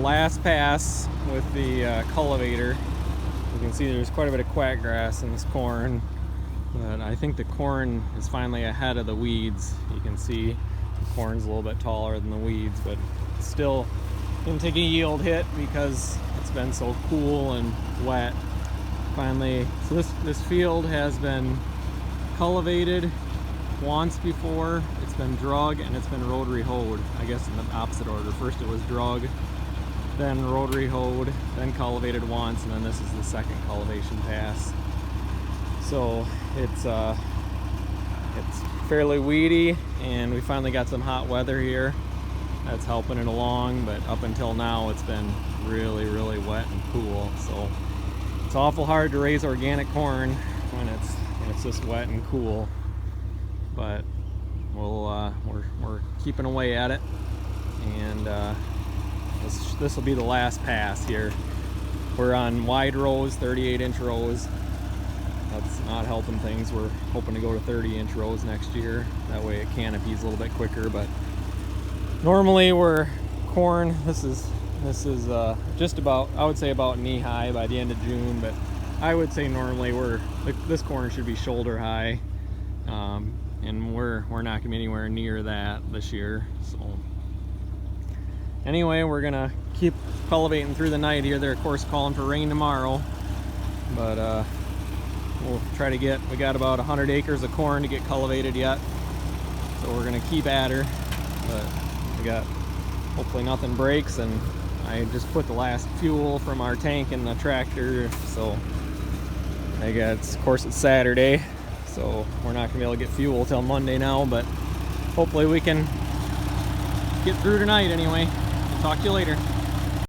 last pass with the cultivator. You can see there's quite a bit of quack grass in this corn, but I think the corn is finally ahead of the weeds. You can see the corn's a little bit taller than the weeds, but still didn't take a yield hit because it's been so cool and wet. Finally, so this field has been cultivated once before. It's been drug and it's been rotary hoed, I guess in the opposite order. First it was drug, then rotary hoed, then cultivated once, and then this is the second cultivation pass. So it's fairly weedy, and we finally got some hot weather here that's helping it along, but up until now it's been really, really wet and cool. So it's awful hard to raise organic corn when it's just wet and cool. But we're keeping away at it, and this will be the last pass here. We're on wide rows, 38-inch rows. That's not helping things. We're hoping to go to 30-inch rows next year. That way it canopies a little bit quicker. But normally we're corn. This is just about, I would say about knee high by the end of June. But I would say normally this corn should be shoulder high. And we're not gonna be anywhere near that this year. So anyway, we're gonna keep cultivating through the night here. They're of course calling for rain tomorrow, but we'll try to we got about 100 acres of corn to get cultivated yet, so we're gonna keep at her. But we got, hopefully nothing breaks, and I just put the last fuel from our tank in the tractor. So of course it's Saturday, so we're not gonna be able to get fuel till Monday now, but hopefully we can get through tonight anyway. Talk to you later.